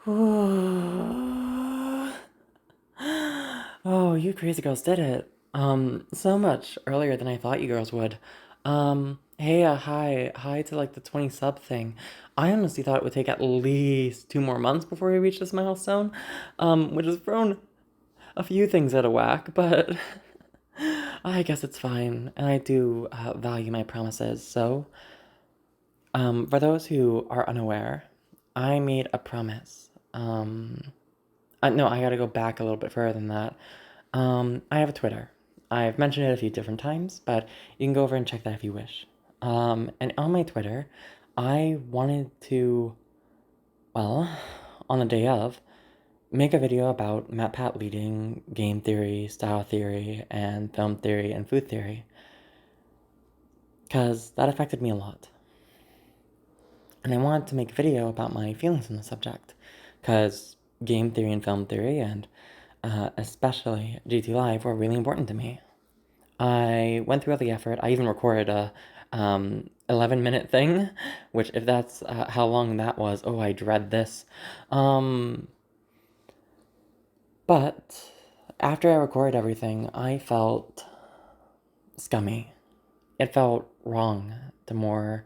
Oh, you crazy girls did it. So much earlier than I thought you girls would. Hey, hi to like the 20 sub thing. I honestly thought it would take at least 2 more months before we reach this milestone, which has thrown a few things out of whack, but I guess it's fine, and I do value my promises. So, for those who are unaware, I made a promise. No, I gotta go back a little bit further than that. I have a Twitter. I've mentioned it a few different times, but you can go over and check that if you wish. And on my Twitter, I wanted to, well, on the day of, make a video about MatPat leading game theory, style theory, and film theory and food theory, because that affected me a lot. And I wanted to make a video about my feelings on the subject, because game theory and film theory, and especially GT Live, were really important to me. I went through all the effort. I even recorded a 11-minute thing, which if that's how long that was, oh, I dread this. Um, but after I recorded everything, I felt scummy. It felt wrong to more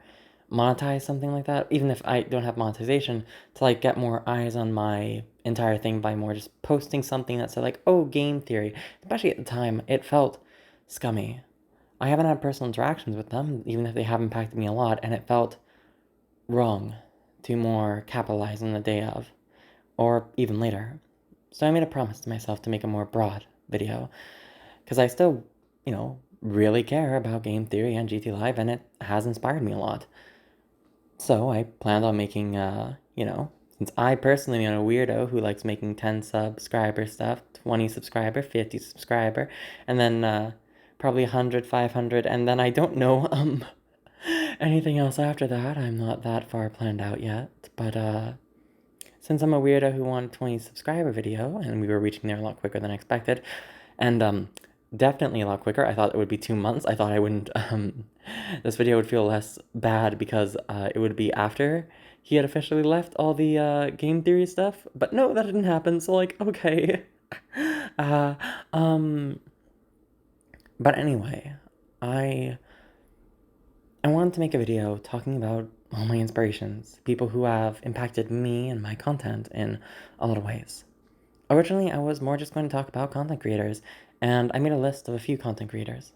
monetize something like that, even if I don't have monetization, to like get more eyes on my entire thing by more just posting something that said like, oh, game theory. Especially at the time, it felt scummy. I haven't had personal interactions with them, even if they have impacted me a lot, and it felt wrong to more capitalize on the day of, or even later. So I made a promise to myself to make a more broad video, because I still, really care about game theory and GT Live, and it has inspired me a lot. So I planned on making, since I personally am a weirdo who likes making 10 subscriber stuff, 20 subscriber, 50 subscriber, and then probably 100, 500, and then I don't know anything else after that. I'm not that far planned out yet, but since I'm a weirdo who wanted 20 subscriber video, and we were reaching there a lot quicker than expected, and definitely a lot quicker. I thought it would be 2 months. I thought I wouldn't. This video would feel less bad because it would be after he had officially left all the game theory stuff. But no, that didn't happen. So like, okay. uh, um. But anyway, I I wanted to make a video talking about all my inspirations, people who have impacted me and my content in a lot of ways. Originally, I was more just going to talk about content creators, and I made a list of a few content creators.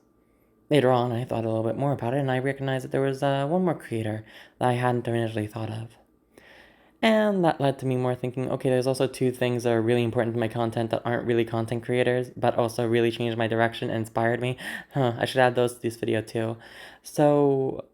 Later on, I thought a little bit more about it, and I recognized that there was one more creator that I hadn't initially thought of. And that led to me more thinking, okay, there's also two things that are really important to my content that aren't really content creators, but also really changed my direction and inspired me. I should add those to this video too. So,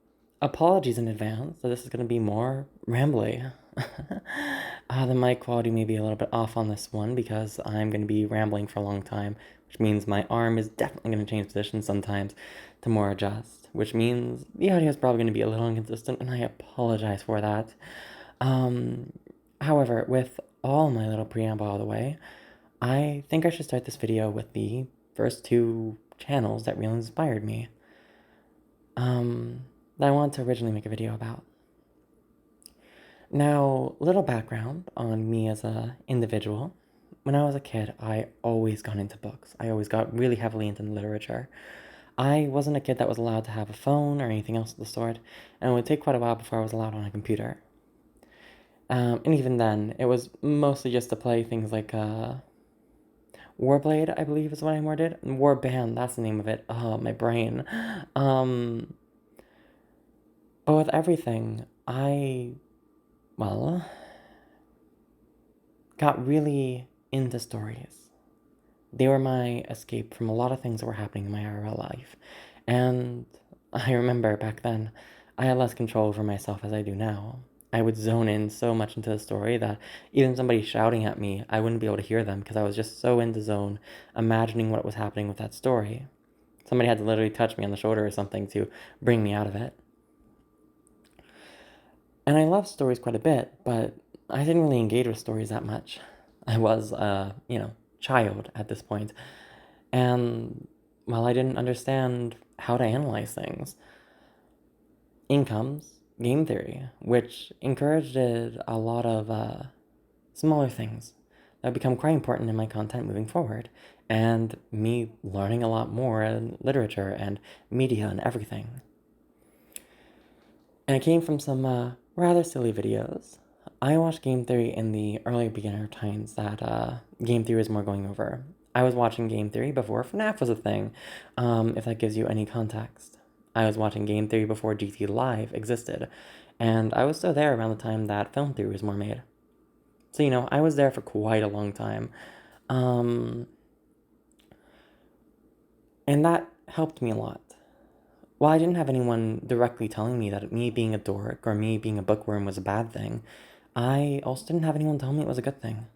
apologies in advance that this is going to be more rambly. The mic quality may be a little bit off on this one because I'm going to be rambling for a long time, which means my arm is definitely going to change position sometimes to more adjust, which means the audio is probably going to be a little inconsistent, and I apologize for that. Um, However, with all my little preamble out of the way, I think I should start this video with the first two channels that really inspired me, that I wanted to originally make a video about. Now, little background on me as a individual. When I was a kid, I always got into books. I always got really heavily into literature. I wasn't a kid that was allowed to have a phone or anything else of the sort, and it would take quite a while before I was allowed on a computer. And even then, it was mostly just to play things like Warblade, I believe is what I more did. Warband, that's the name of it. Oh, my brain. Um, but with everything, well, got really into stories. They were my escape from a lot of things that were happening in my IRL life. And I remember back then, I had less control over myself as I do now. I would zone in so much into the story that even somebody shouting at me, I wouldn't be able to hear them because I was just so in the zone, imagining what was happening with that story. Somebody had to literally touch me on the shoulder or something to bring me out of it. And I love stories quite a bit, but I didn't really engage with stories that much. I was, child at this point. And, well, I didn't understand how to analyze things. In comes game theory, which encouraged a lot of smaller things that would become quite important in my content moving forward, and me learning a lot more in literature and media and everything. And it came from some rather silly videos. I watched Game Theory in the early beginner times that Game Theory was more going over. I was watching Game Theory before FNAF was a thing, if that gives you any context. I was watching Game Theory before GT Live existed, and I was still there around the time that Film Theory was more made. So, you know, I was there for quite a long time. And that helped me a lot. While I didn't have anyone directly telling me that me being a dork or me being a bookworm was a bad thing, I also didn't have anyone tell me it was a good thing.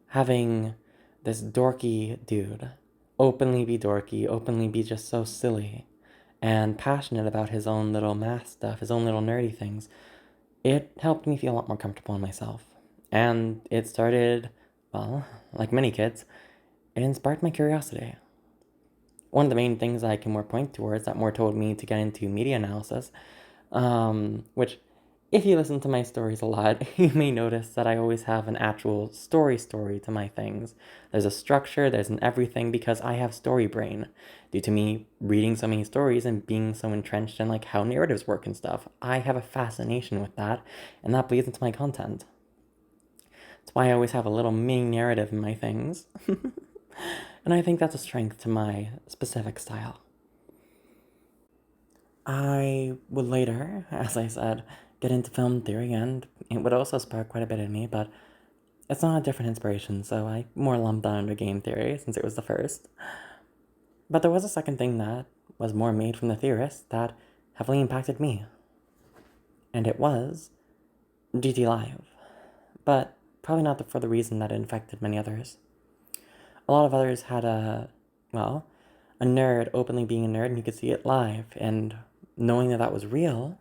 Having this dorky dude openly be dorky, openly be just so silly, and passionate about his own little math stuff, his own little nerdy things, it helped me feel a lot more comfortable in myself. And it started, well, like many kids, it inspired my curiosity. One of the main things I can more point towards that more told me to get into media analysis, which, if you listen to my stories a lot, you may notice that I always have an actual story to my things. There's a structure, there's an everything, because I have story brain. Due to me reading so many stories and being so entrenched in like how narratives work and stuff, I have a fascination with that, and that bleeds into my content. That's why I always have a little mini narrative in my things. And I think that's a strength to my specific style. I would later, as I said, get into film theory, and it would also spark quite a bit in me, but it's not a different inspiration, so I more lumped that under game theory since it was the first. But there was a second thing that was more made from the theorists that heavily impacted me, and it was GT Live. But probably not for the reason that it infected many others. A lot of others had well, a nerd openly being a nerd, and you could see it live, and knowing that that was real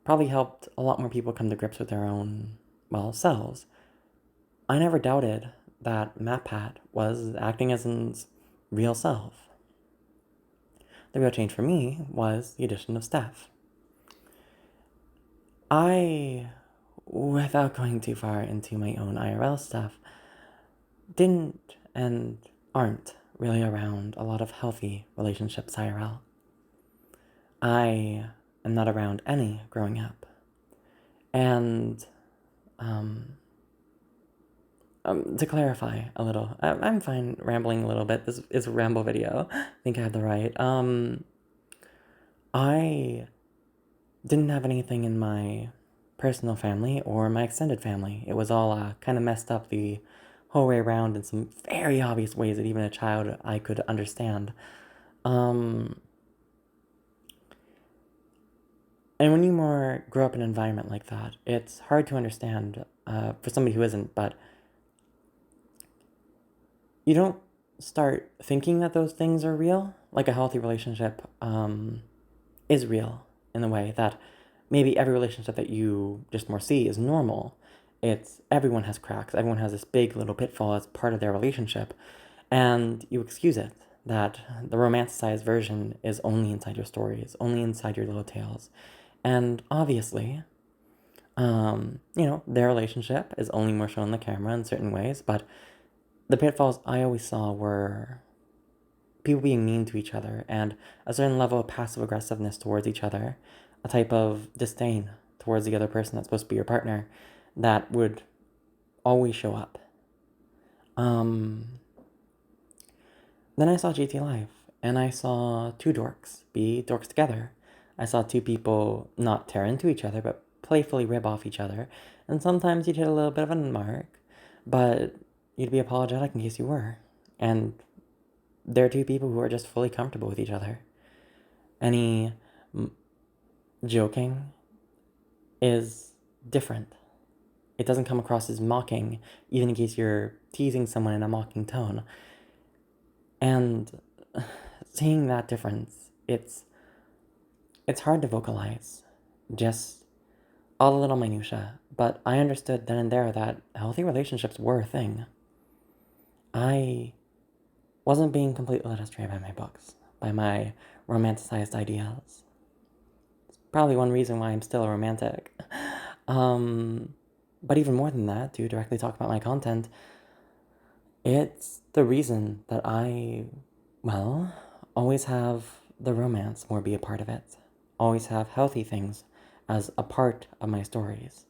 probably helped a lot more people come to grips with their own, well, selves. I never doubted that MatPat was acting as his real self. The real change for me was the addition of Steph. I, without going too far into my own IRL stuff, didn't and aren't really around a lot of healthy relationships IRL. I am not around any growing up. And to clarify a little, I'm fine rambling a little bit. This is a ramble video. I think I have the right. I didn't have anything in my personal family or my extended family. It was all kind of messed up the whole way around in some very obvious ways that even a child I could understand. And when you more grow up in an environment like that, it's hard to understand for somebody who isn't, but you don't start thinking that those things are real. Like a healthy relationship is real in the way that maybe every relationship that you just more see is normal. It's everyone has cracks, everyone has this big little pitfall as part of their relationship, and you excuse it. That the romanticized version is only inside your stories, only inside your little tales. And obviously, their relationship is only more shown on the camera in certain ways, but the pitfalls I always saw were people being mean to each other and a certain level of passive aggressiveness towards each other, a type of disdain towards the other person that's supposed to be your partner that would always show up. Then I saw GT Live, and I saw two dorks be dorks together. I saw two people not tear into each other, but playfully rib off each other, and sometimes you'd hit a little bit of a mark, but you'd be apologetic in case you were. And they're two people who are just fully comfortable with each other. Any joking is different. It doesn't come across as mocking, even in case you're teasing someone in a mocking tone. And seeing that difference, it's hard to vocalize. Just all the little minutiae. But I understood then and there that healthy relationships were a thing. I wasn't being completely led astray by my books, by my romanticized ideas. It's probably one reason why I'm still a romantic. But even more than that, to directly talk about my content, it's the reason that I, well, always have the romance more be a part of it. Always have healthy things as a part of my stories.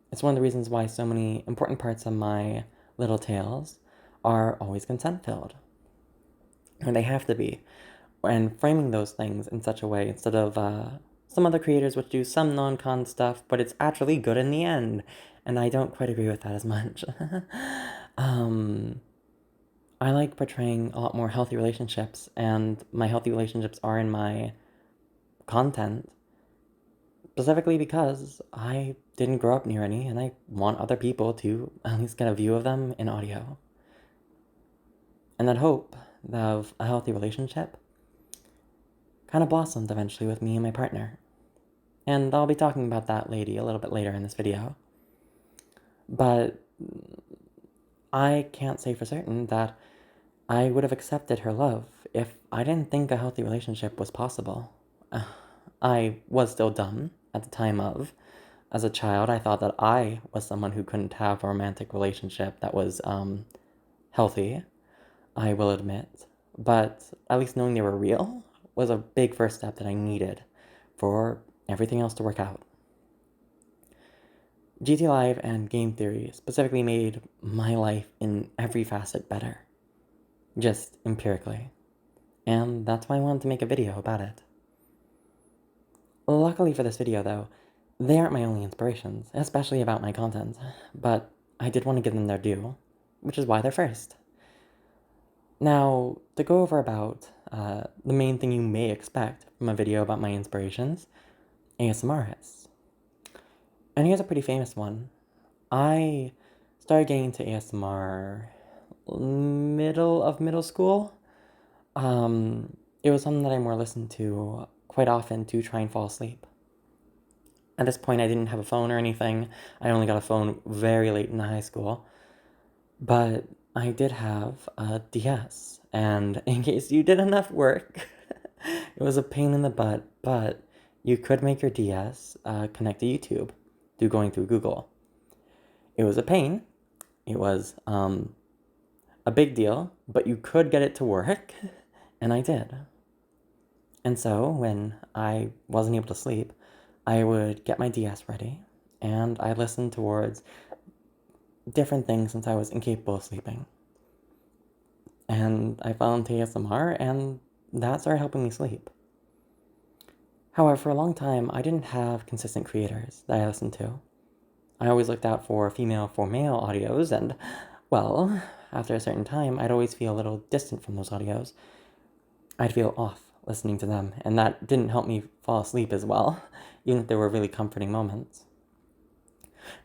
It's one of the reasons why so many important parts of my little tales are always consent-filled. And they have to be. And framing those things in such a way, instead of some other creators which do some non-con stuff, but it's actually good in the end. And I don't quite agree with that as much. I like portraying a lot more healthy relationships, and my healthy relationships are in my content, specifically because I didn't grow up near any, and I want other people to at least get a view of them in audio. And that hope of a healthy relationship kind of blossomed eventually with me and my partner. And I'll be talking about that lady a little bit later in this video. But I can't say for certain that I would have accepted her love if I didn't think a healthy relationship was possible. I was still dumb at the time of. As a child, I thought that I was someone who couldn't have a romantic relationship that was healthy, I will admit. But at least knowing they were real was a big first step that I needed for everything else to work out. GT Live and game theory specifically made my life in every facet better, just empirically. And that's why I wanted to make a video about it. Luckily for this video though, they aren't my only inspirations, especially about my content, but I did want to give them their due, which is why they're first. Now, to go over about the main thing you may expect from a video about my inspirations, ASMRists. And here's a pretty famous one. I started getting into ASMR middle of middle school. It was something that I more listened to quite often to try and fall asleep. At this point, I didn't have a phone or anything. I only got a phone very late in high school. But I did have a DS, and in case you did enough work, it was a pain in the butt, but you could make your DS connect to YouTube through going through Google. It was a pain. It was a big deal, but you could get it to work, and I did. And so when I wasn't able to sleep, I would get my DS ready, and I listened towards different things since I was incapable of sleeping. And I fell into ASMR, and that started helping me sleep. However, for a long time, I didn't have consistent creators that I listened to. I always looked out for female for male audios, and, well, after a certain time, I'd always feel a little distant from those audios. I'd feel off listening to them, and that didn't help me fall asleep as well, even if there were really comforting moments.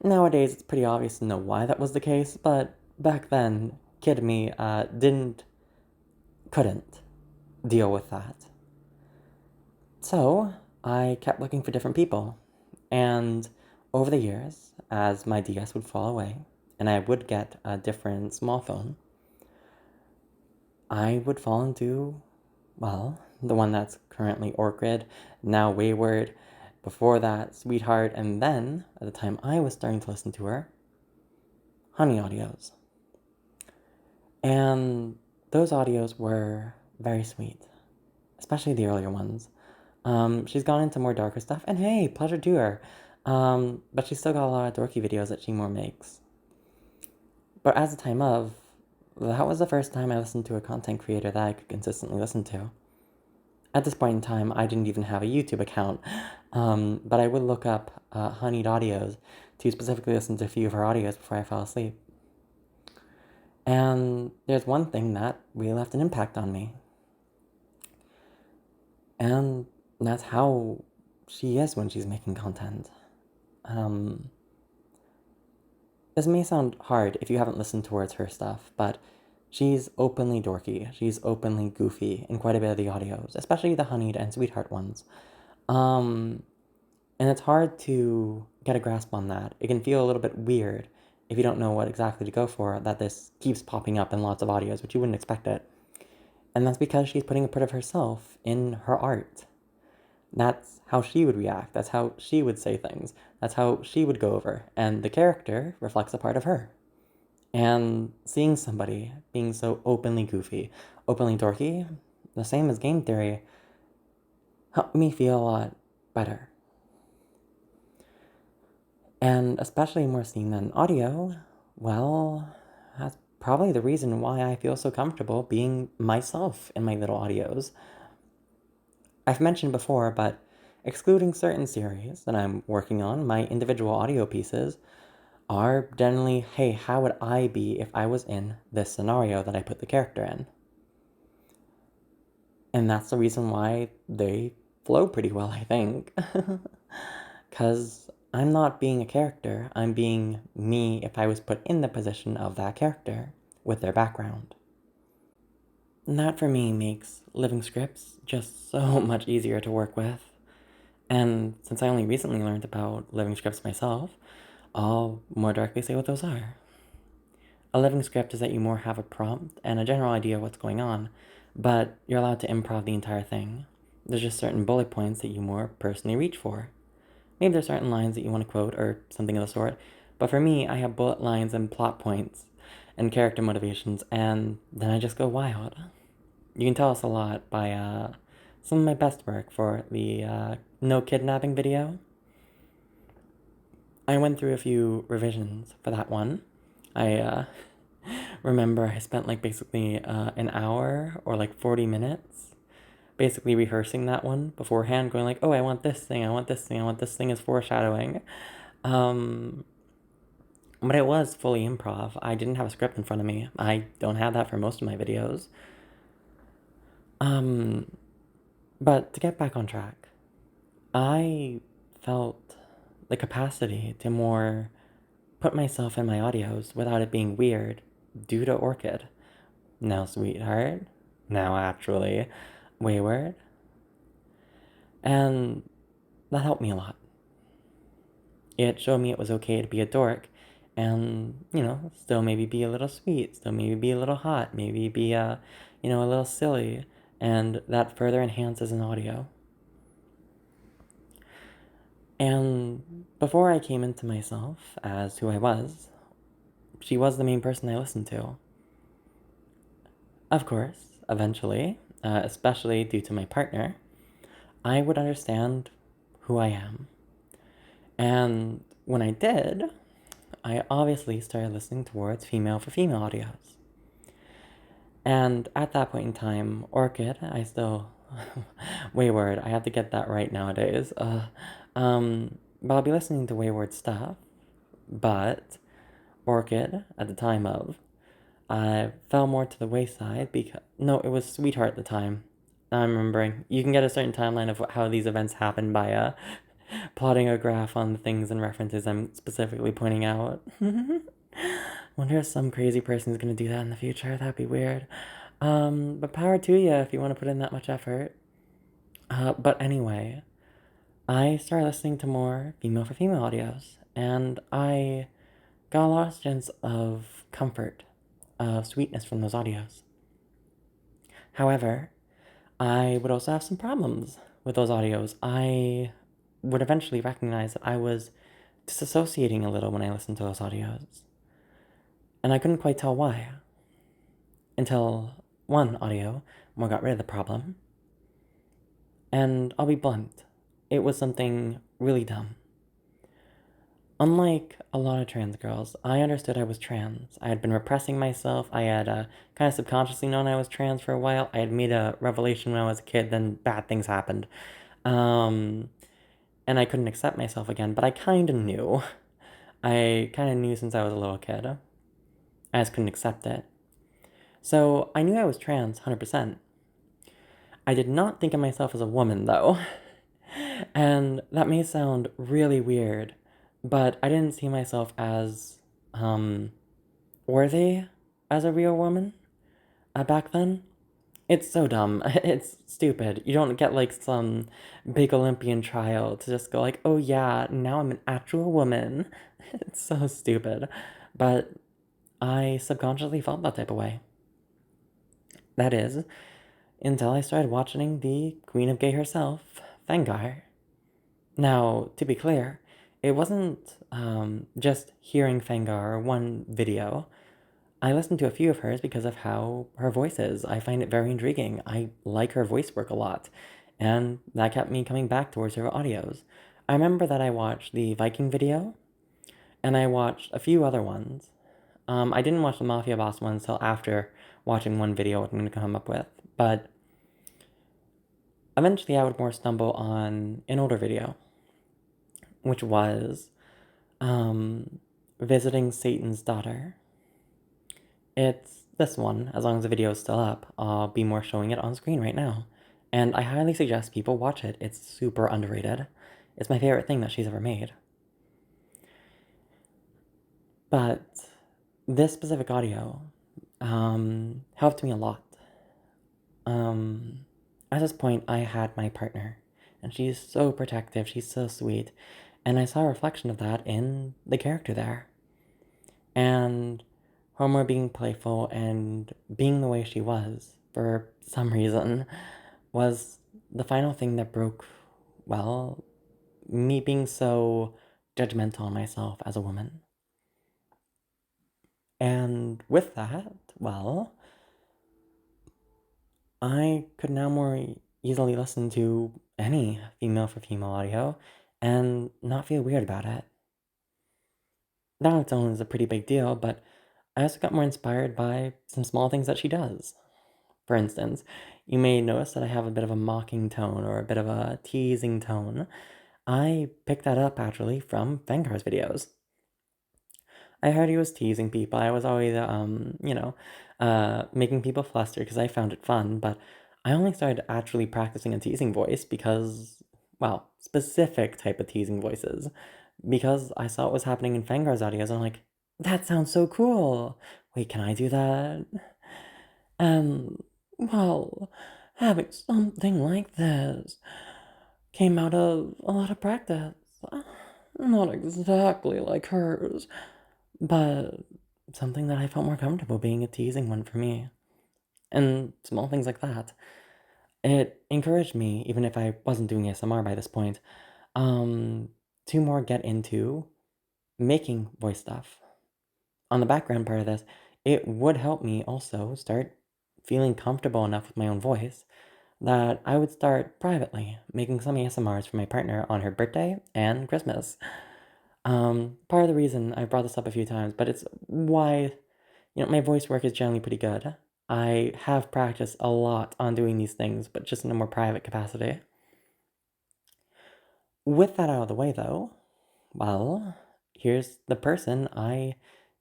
Nowadays, it's pretty obvious to know why that was the case, but back then, kid me couldn't deal with that. So, I kept looking for different people, and over the years, as my DS would fall away, and I would get a different small phone, I would fall into, well, the one that's currently Orchid, now Wayward, before that, Sweetheart, and then, at the time I was starting to listen to her, Honey Audios. And those audios were very sweet, especially the earlier ones. She's gone into more darker stuff, and hey, pleasure to her. But she's still got a lot of dorky videos that she more makes. But as the time of, that was the first time I listened to a content creator that I could consistently listen to. At this point in time, I didn't even have a YouTube account, but I would look up Honeyed Audios to specifically listen to a few of her audios before I fell asleep. And there's one thing that really left an impact on me. And that's how she is when she's making content. This may sound hard if you haven't listened towards her stuff, but she's openly dorky. She's openly goofy in quite a bit of the audios, especially the Honeyed and Sweetheart ones. And it's hard to get a grasp on that. It can feel a little bit weird if you don't know what exactly to go for, that this keeps popping up in lots of audios, which you wouldn't expect it. And that's because she's putting a part of herself in her art. That's how she would react. That's how she would say things. That's how she would go over. And the character reflects a part of her. And seeing somebody being so openly goofy, openly dorky, the same as game theory, helped me feel a lot better. And especially more seeing that in audio, well, that's probably the reason why I feel so comfortable being myself in my little audios. I've mentioned before, but excluding certain series that I'm working on, my individual audio pieces are generally, hey, how would I be if I was in this scenario that I put the character in? And that's the reason why they flow pretty well, I think. Because I'm not being a character, I'm being me if I was put in the position of that character with their background. And that for me makes living scripts just so much easier to work with. And since I only recently learned about living scripts myself, I'll more directly say what those are. A living script is that you more have a prompt and a general idea of what's going on, but you're allowed to improv the entire thing. There's just certain bullet points that you more personally reach for. Maybe there's certain lines that you want to quote or something of the sort, but for me, I have bullet lines and plot points and character motivations, and then I just go wild. You can tell us a lot by some of my best work for the no kidnapping video. I went through a few revisions for that one. I remember I spent like basically an hour or like 40 minutes basically rehearsing that one beforehand, going like, oh, I want this thing, I want this thing, I want this thing as foreshadowing. But it was fully improv. I didn't have a script in front of me. I don't have that for most of my videos. But to get back on track, I felt the capacity to more put myself in my audios without it being weird due to Orchid. Now, sweetheart. Now, actually, wayward. And that helped me a lot. It showed me it was okay to be a dork and, still maybe be a little sweet, still maybe be a little hot, maybe be, a little silly. And that further enhances an audio. And before I came into myself as who I was, she was the main person I listened to. Of course, eventually, especially due to my partner, I would understand who I am. And when I did, I obviously started listening towards female for female audios. And at that point in time, Orchid, I still, Wayward, I have to get that right nowadays. But I'll be listening to Wayward stuff, but Orchid, at the time of, I fell more to the wayside because, no, it was Sweetheart at the time. I'm remembering. You can get a certain timeline of how these events happen by plotting a graph on the things and references I'm specifically pointing out. Wonder if some crazy person's gonna do that in the future. That'd be weird. But power to you if you want to put in that much effort. But anyway, I started listening to more female for female audios, and I got a lot of sense of comfort, of sweetness from those audios. However, I would also have some problems with those audios. I would eventually recognize that I was disassociating a little when I listened to those audios. And I couldn't quite tell why. Until one audio more got rid of the problem. And I'll be blunt, it was something really dumb. Unlike a lot of trans girls, I understood I was trans. I had been repressing myself. I had kind of subconsciously known I was trans for a while. I had made a revelation when I was a kid, then bad things happened. And I couldn't accept myself again, but I kind of knew. I kind of knew since I was a little kid. I just couldn't accept it. So I knew I was trans, 100%. I did not think of myself as a woman, though. And that may sound really weird, but I didn't see myself as worthy as a real woman back then. It's so dumb. It's stupid. You don't get like some big Olympian trial to just go like, oh yeah, now I'm an actual woman. It's so stupid. But I subconsciously felt that type of way. That is, until I started watching the Queen of Gay herself, Fengar. Now, to be clear, it wasn't just hearing Fengar one video. I listened to a few of hers because of how her voice is. I find it very intriguing. I like her voice work a lot, and that kept me coming back towards her audios. I remember that I watched the Viking video, and I watched a few other ones. I didn't watch the Mafia Boss one until after watching one video what I'm going to come up with, but eventually I would more stumble on an older video, which was Visiting Satan's Daughter. It's this one. As long as the video is still up, I'll be more showing it on screen right now. And I highly suggest people watch it. It's super underrated. It's my favorite thing that she's ever made. But this specific audio helped me a lot. At this point, I had my partner, and she's so protective, she's so sweet, and I saw a reflection of that in the character there. And Homer being playful and being the way she was, for some reason, was the final thing that broke, well, me being so judgmental on myself as a woman. And with that, well, I could now more easily listen to any female for female audio and not feel weird about it. That on its own is a pretty big deal, but I also got more inspired by some small things that she does. For instance, you may notice that I have a bit of a mocking tone or a bit of a teasing tone. I picked that up actually from Fengar's videos. I heard he was teasing people. I was always, making people fluster because I found it fun, but I only started actually practicing a teasing voice because, well, specific type of teasing voices, because I saw what was happening in Fengar's audios, and I'm like, that sounds so cool. Wait, can I do that? Well, having something like this came out of a lot of practice. Not exactly like hers, but something that I felt more comfortable being a teasing one for me. And small things like that. It encouraged me, even if I wasn't doing ASMR by this point, um, to more get into making voice stuff. On the background part of this, it would help me also start feeling comfortable enough with my own voice that I would start privately making some ASMRs for my partner on her birthday and Christmas. Part of the reason I brought this up a few times, but it's why, my voice work is generally pretty good. I have practiced a lot on doing these things, but just in a more private capacity. With that out of the way, though, well, here's the person I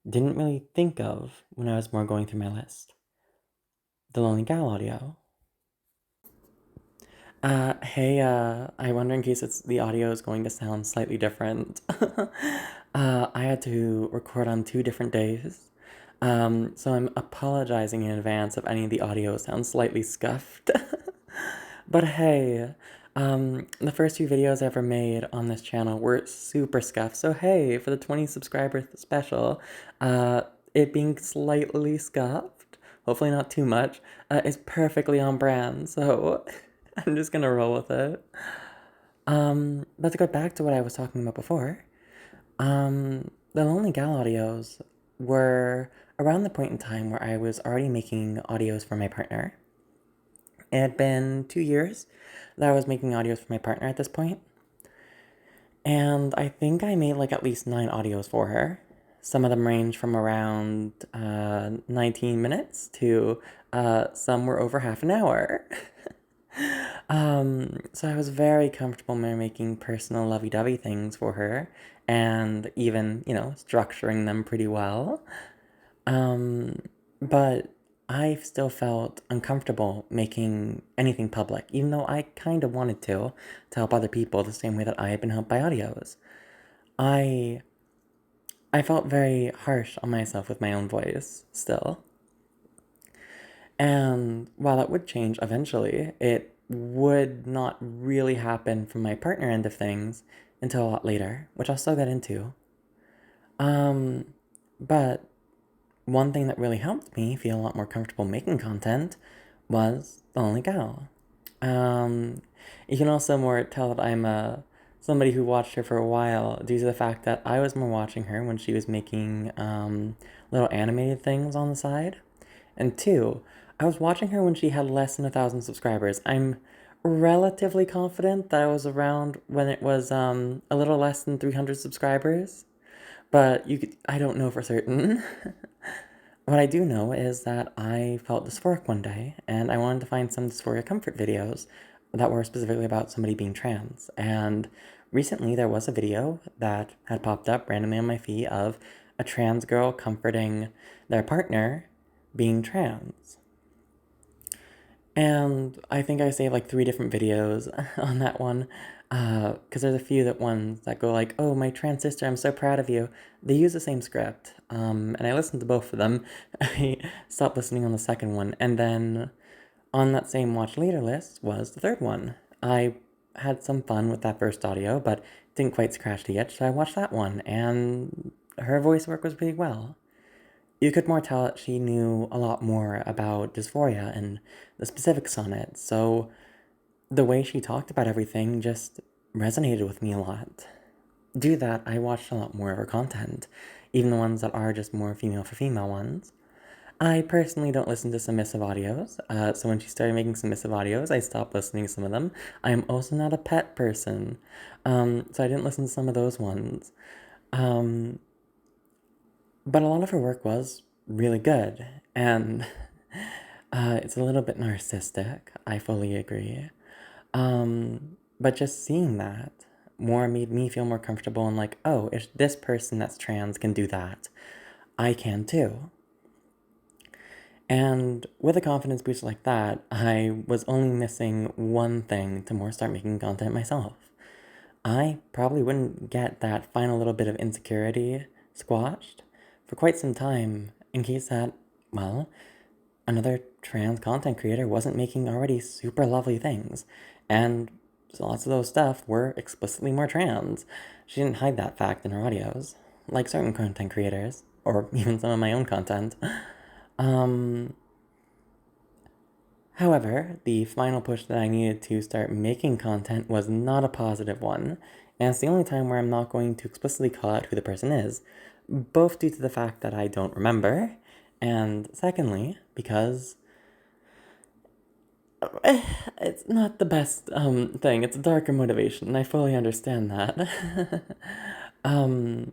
didn't really think of when I was more going through my list. The Lonely Gal audio. Hey, I wonder in case the audio is going to sound slightly different. I had to record on 2 different days. So I'm apologizing in advance if any of the audio sounds slightly scuffed. But hey, the first few videos I ever made on this channel were super scuffed. So hey, for the 20 subscriber special, it being slightly scuffed, hopefully not too much, is perfectly on brand. So I'm just gonna roll with it. But to go back to what I was talking about before, the Lonely Gal audios were around the point in time where I was already making audios for my partner. It had been 2 years that I was making audios for my partner at this point, and I think I made like at least 9 audios for her. Some of them range from around 19 minutes to some were over half an hour. So I was very comfortable making personal lovey-dovey things for her and even, structuring them pretty well. But I still felt uncomfortable making anything public, even though I kind of wanted to help other people the same way that I had been helped by audios. I I felt very harsh on myself with my own voice still. And while that would change eventually, it would not really happen from my partner end of things until a lot later, which I'll still get into. Um, but one thing that really helped me feel a lot more comfortable making content was The Lonely Gal. Um, you can also more tell that I'm somebody who watched her for a while due to the fact that I was more watching her when she was making little animated things on the side. And two, I was watching her when she had less than 1,000 subscribers. I'm relatively confident that I was around when it was a little less than 300 subscribers, but I don't know for certain. What I do know is that I felt dysphoric one day, and I wanted to find some dysphoria comfort videos that were specifically about somebody being trans. And recently there was a video that had popped up randomly on my feed of a trans girl comforting their partner being trans. And I think I saved like 3 different videos on that one, because there's a few ones that go like, "Oh, my trans sister, I'm so proud of you." They use the same script, and I listened to both of them. I stopped listening on the second one, and then on that same watch later list was the third one. I had some fun with that first audio, but didn't quite scratch the itch, so I watched that one, and her voice work was pretty well. You could more tell that she knew a lot more about dysphoria and the specifics on it, so the way she talked about everything just resonated with me a lot. Due to that, I watched a lot more of her content, even the ones that are just more female for female ones. I personally don't listen to submissive audios, so when she started making submissive audios, I stopped listening to some of them. I am also not a pet person, so I didn't listen to some of those ones. Um, but a lot of her work was really good, and it's a little bit narcissistic, I fully agree. But just seeing that more made me feel more comfortable and like, oh, if this person that's trans can do that, I can too. And with a confidence boost like that, I was only missing one thing to more start making content myself. I probably wouldn't get that final little bit of insecurity squashed for quite some time in case that, well, another trans content creator wasn't making already super lovely things. And so lots of those stuff were explicitly more trans. She didn't hide that fact in her audios, like certain content creators, or even some of my own content. Um, However, the final push that I needed to start making content was not a positive one, and it's the only time where I'm not going to explicitly call out who the person is, both due to the fact that I don't remember, and secondly, because it's not the best thing. It's a darker motivation, and I fully understand that. um,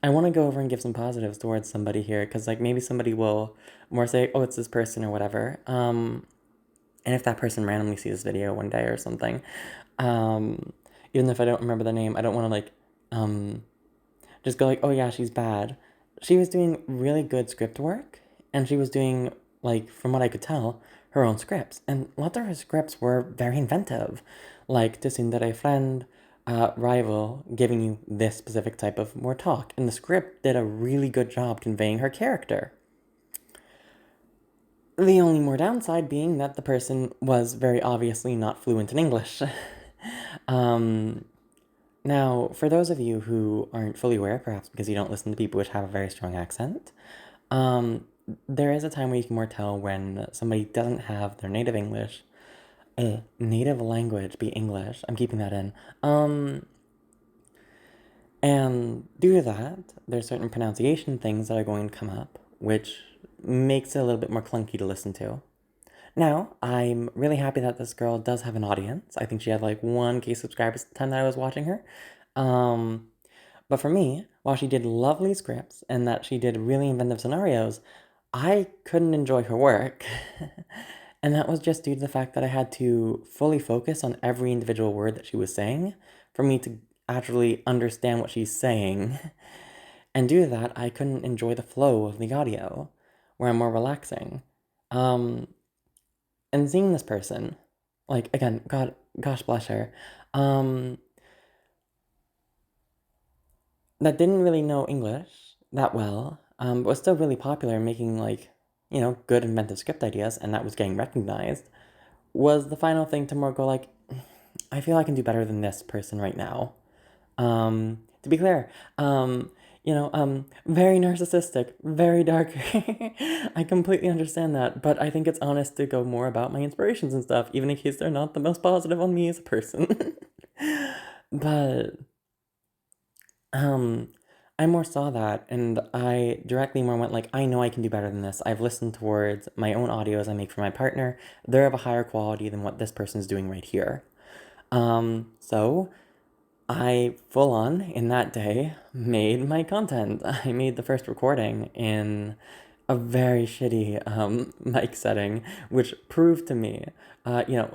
I want to go over and give some positives towards somebody here, because like maybe somebody will more say, "Oh, it's this person" or whatever. And if that person randomly sees this video one day or something, um, even if I don't remember the name, I don't want to like just go like, "Oh yeah, she's bad." She was doing really good script work, and she was doing, like, from what I could tell, her own scripts. And lots of her scripts were very inventive, like To Tsundere Friend, Rival, giving you this specific type of more talk. And the script did a really good job conveying her character. The only more downside being that the person was very obviously not fluent in English. um, Now, for those of you who aren't fully aware, perhaps because you don't listen to people which have a very strong accent, um, there is a time where you can more tell when somebody doesn't have their native English, native language be English. I'm keeping that in. And due to that, there's certain pronunciation things that are going to come up, which makes it a little bit more clunky to listen to. Now, I'm really happy that this girl does have an audience. I think she had like 1K subscribers at the time that I was watching her. Um, but for me, while she did lovely scripts and that she did really inventive scenarios, I couldn't enjoy her work. And that was just due to the fact that I had to fully focus on every individual word that she was saying for me to actually understand what she's saying. And due to that, I couldn't enjoy the flow of the audio, where I'm more relaxing. Um, and seeing this person, like, again, gosh bless her, um, that didn't really know English that well, but was still really popular in making, like, good inventive script ideas, and that was getting recognized, was the final thing to more go like, I feel I can do better than this person right now. To be clear, very narcissistic, very dark. I completely understand that, but I think it's honest to go more about my inspirations and stuff, even in case they're not the most positive on me as a person. But um, I more saw that, and I directly more went like, I know I can do better than this. I've listened towards my own audios I make for my partner. They're of a higher quality than what this person's doing right here. So I full on in that day made my content. I made the first recording in a very shitty mic setting, which proved to me,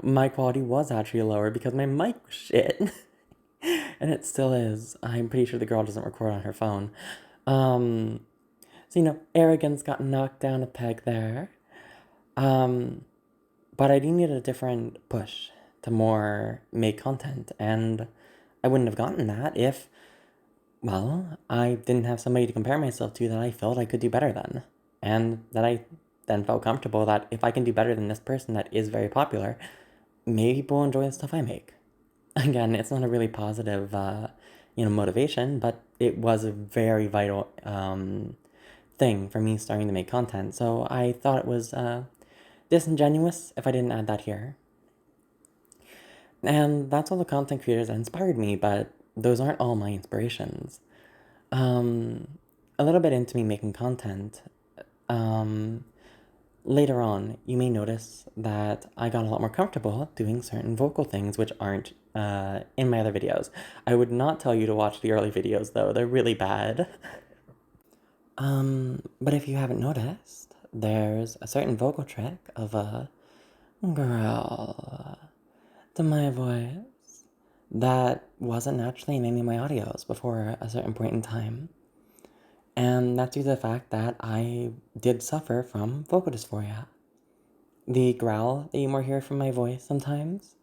my quality was actually lower because my mic was shit. And it still is. I'm pretty sure the girl doesn't record on her phone. Um, so, arrogance got knocked down a peg there. Um, but I do need a different push to more make content. And I wouldn't have gotten that if, well, I didn't have somebody to compare myself to that I felt I could do better than. And that I then felt comfortable that if I can do better than this person that is very popular, maybe people will enjoy the stuff I make. Again, it's not a really positive, motivation, but it was a very vital thing for me starting to make content. So I thought it was disingenuous if I didn't add that here. And that's all the content creators that inspired me, but those aren't all my inspirations. A little bit into me making content, later on, you may notice that I got a lot more comfortable doing certain vocal things which aren't in my other videos. I would not tell you to watch the early videos though, they're really bad. But if you haven't noticed, there's a certain vocal trick of a growl to my voice that wasn't naturally in any of my audios before a certain point in time. And that's due to the fact that I did suffer from vocal dysphoria. The growl that you might hear from my voice sometimes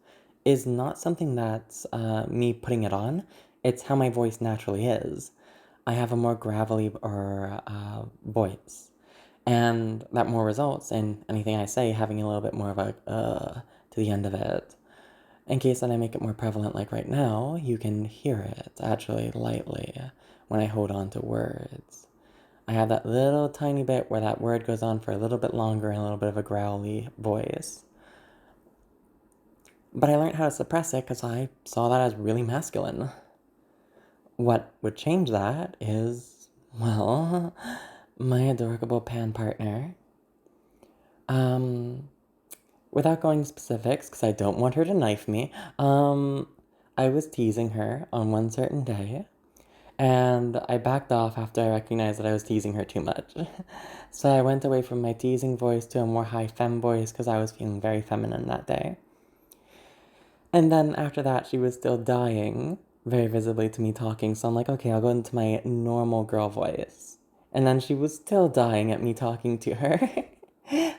is not something that's me putting it on, it's how my voice naturally is. I have a more gravelly or voice, and that more results in anything I say having a little bit more of a to the end of it. In case that I make it more prevalent, like right now, you can hear it actually lightly when I hold on to words. I have that little tiny bit where that word goes on for a little bit longer and a little bit of a growly voice. But I learned how to suppress it because I saw that as really masculine. What would change that is, well, my adorable pan partner. Without going specifics, because I don't want her to knife me, I was teasing her on one certain day, and I backed off after I recognized that I was teasing her too much. So I went away from my teasing voice to a more high femme voice because I was feeling very feminine that day. And then after that, she was still dying very visibly to me talking, so I'm like, okay, I'll go into my normal girl voice. And then she was still dying at me talking to her.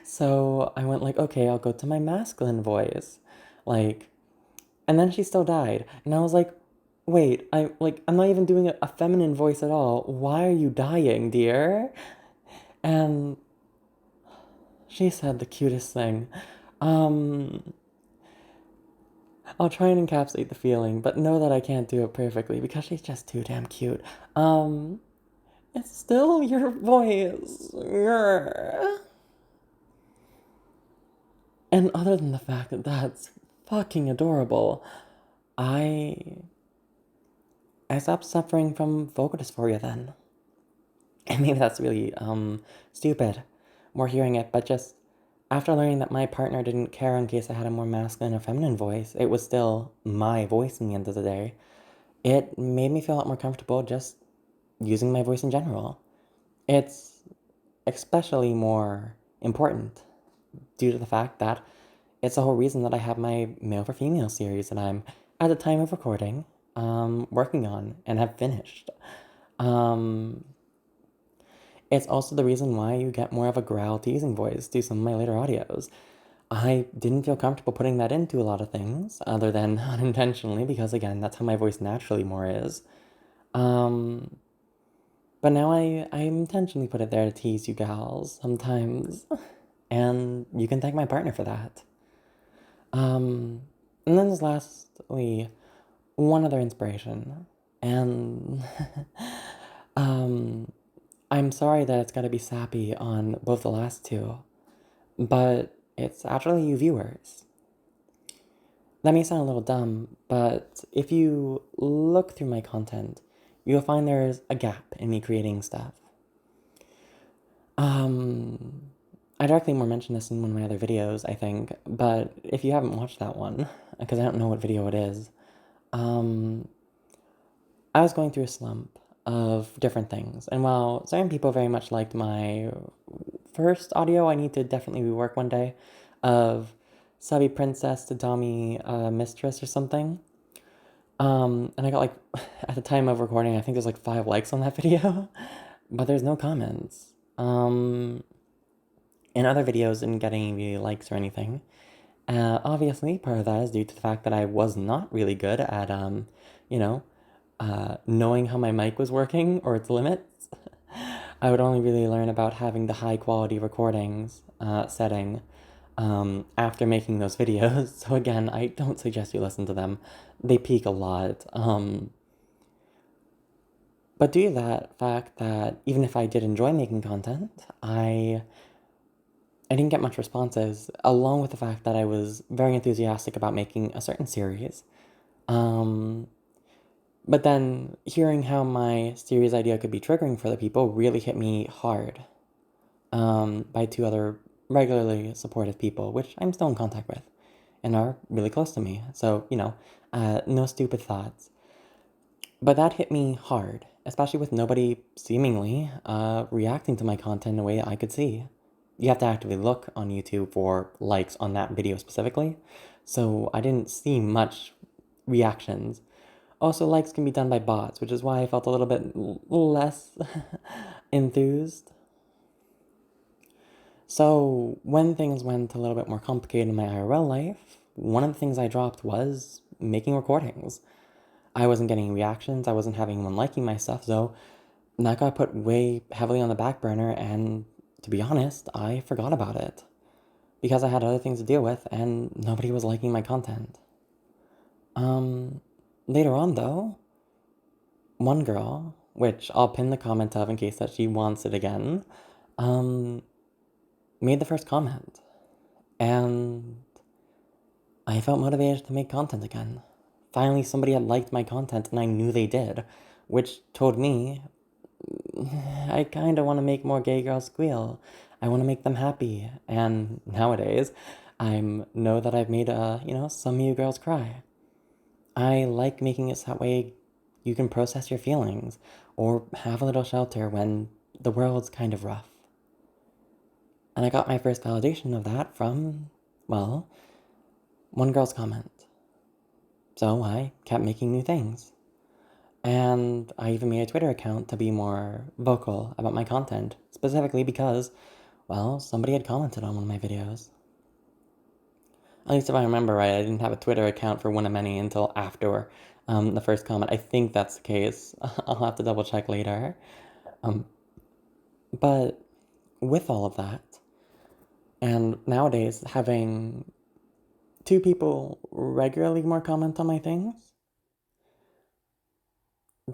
So I went like, okay, I'll go to my masculine voice. Like, and then she still died. And I was like, wait, I'm not even doing a feminine voice at all. Why are you dying, dear? And she said the cutest thing. I'll try and encapsulate the feeling, but know that I can't do it perfectly because she's just too damn cute. It's still your voice. And other than the fact that that's fucking adorable, I I stopped suffering from vocal dysphoria then. And maybe that's really stupid, more hearing it, but just after learning that my partner didn't care in case I had a more masculine or feminine voice, it was still my voice in the end of the day. It made me feel a lot more comfortable just using my voice in general. It's especially more important due to the fact that it's the whole reason that I have my male for female series that I'm, at the time of recording, working on and have finished. It's also the reason why you get more of a growl teasing voice to some of my later audios. I didn't feel comfortable putting that into a lot of things, other than unintentionally, because again, that's how my voice naturally more is. But now I intentionally put it there to tease you gals sometimes. And you can thank my partner for that. And then there's lastly one other inspiration. And Um, I'm sorry that it's gotta be sappy on both the last two, but it's actually you viewers. That may sound a little dumb, but if you look through my content, you'll find there's a gap in me creating stuff. Um, I directly more mentioned this in one of my other videos, I think, but if you haven't watched that one, because I don't know what video it is, um, I was going through a slump of different things, and while certain people very much liked my first audio, I need to definitely rework one day, of Subby Princess to Dami Mistress or something. And I got like, at the time of recording, I think there's like 5 likes on that video, but there's no comments. In other videos, didn't get any really likes or anything. Obviously, part of that is due to the fact that I was not really good at, you know, knowing how my mic was working or its limits. I would only really learn about having the high quality recordings setting after making those videos. So again, I don't suggest you listen to them. They peak a lot. But due to that fact that even if I did enjoy making content, I didn't get much responses, along with the fact that I was very enthusiastic about making a certain series. Um, but then hearing how my series idea could be triggering for the people really hit me hard by 2 other regularly supportive people, which I'm still in contact with and are really close to me. So, no stupid thoughts. But that hit me hard, especially with nobody seemingly reacting to my content in a way I could see. You have to actively look on YouTube for likes on that video specifically, so I didn't see much reactions. Also, likes can be done by bots, which is why I felt a little bit less enthused. So, when things went a little bit more complicated in my IRL life, one of the things I dropped was making recordings. I wasn't getting reactions, I wasn't having anyone liking my stuff, so that got put way heavily on the back burner, and to be honest, I forgot about it. Because I had other things to deal with, and nobody was liking my content. Um, Later on, though, one girl, which I'll pin the comment of in case that she wants it again, um, made the first comment. And I felt motivated to make content again. Finally, somebody had liked my content, and I knew they did, which told me I kind of want to make more gay girls squeal. I want to make them happy. And nowadays, I know that I've made, some of you girls cry. I like making it so that way you can process your feelings or have a little shelter when the world's kind of rough. And I got my first validation of that from, well, one girl's comment. So I kept making new things. And I even made a Twitter account to be more vocal about my content, specifically because, well, somebody had commented on one of my videos. At least if I remember right, I didn't have a Twitter account for one of many until after the first comment. I think that's the case. I'll have to double check later. Um, but with all of that, and nowadays having 2 people regularly more comment on my things,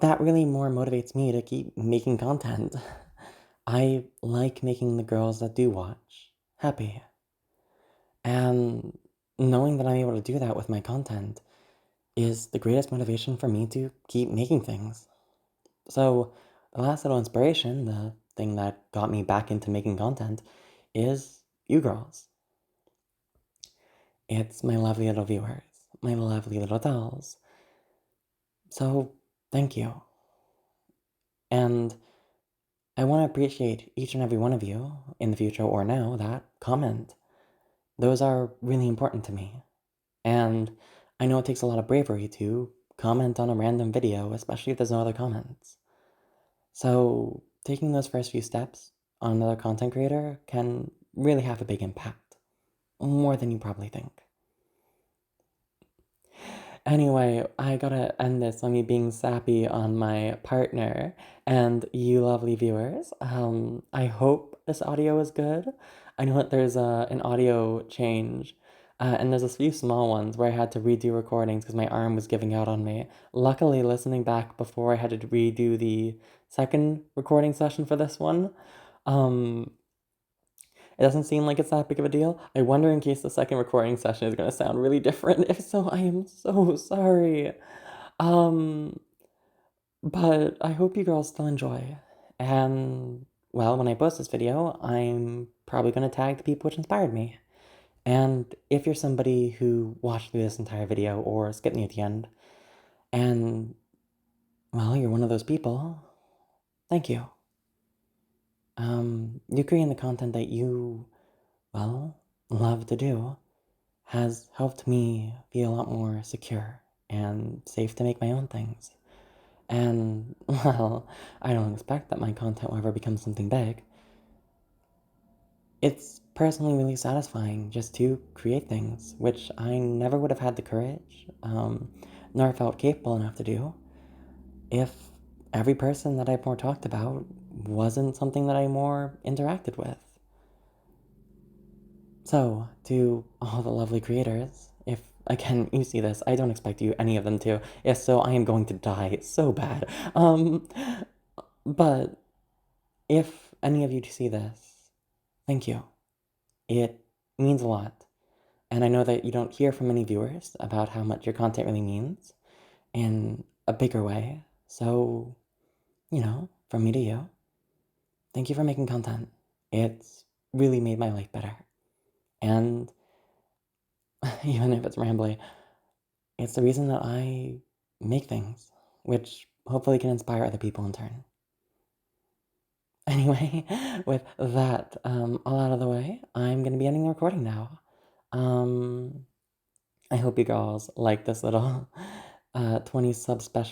that really more motivates me to keep making content. I like making the girls that do watch happy. And knowing that I'm able to do that with my content is the greatest motivation for me to keep making things. So, the last little inspiration, the thing that got me back into making content, is you girls. It's my lovely little viewers, my lovely little dolls. So, thank you. And I want to appreciate each and every one of you in the future or now that comment. Those are really important to me. And I know it takes a lot of bravery to comment on a random video, especially if there's no other comments. So, taking those first few steps on another content creator can really have a big impact, more than you probably think. Anyway, I gotta end this on me being sappy on my partner and you lovely viewers. I hope this audio is good. I know that there's an audio change, and there's a few small ones where I had to redo recordings because my arm was giving out on me. Luckily, listening back before I had to redo the second recording session for this one. It doesn't seem like it's that big of a deal. I wonder in case the second recording session is going to sound really different. If so, I am so sorry. Um, but I hope you girls still enjoy. And, well, when I post this video, I'm probably going to tag the people which inspired me. And if you're somebody who watched through this entire video or skipped me at the end, and, well, you're one of those people, thank you. You creating the content that you, well, love to do has helped me feel a lot more secure and safe to make my own things. And, well, I don't expect that my content will ever become something big. It's personally really satisfying just to create things, which I never would have had the courage, nor felt capable enough to do, if every person that I've more talked about wasn't something that I more interacted with. So, to all the lovely creators, if, again, you see this, I don't expect you, any of them to. If so, I am going to die so bad. But if any of you see this, thank you. It means a lot. And I know that you don't hear from many viewers about how much your content really means in a bigger way. So, from me to you, thank you for making content. It's really made my life better. And even if it's rambly, it's the reason that I make things, which hopefully can inspire other people in turn. Anyway, with that all out of the way, I'm going to be ending the recording now. I hope you girls like this little 20 sub special.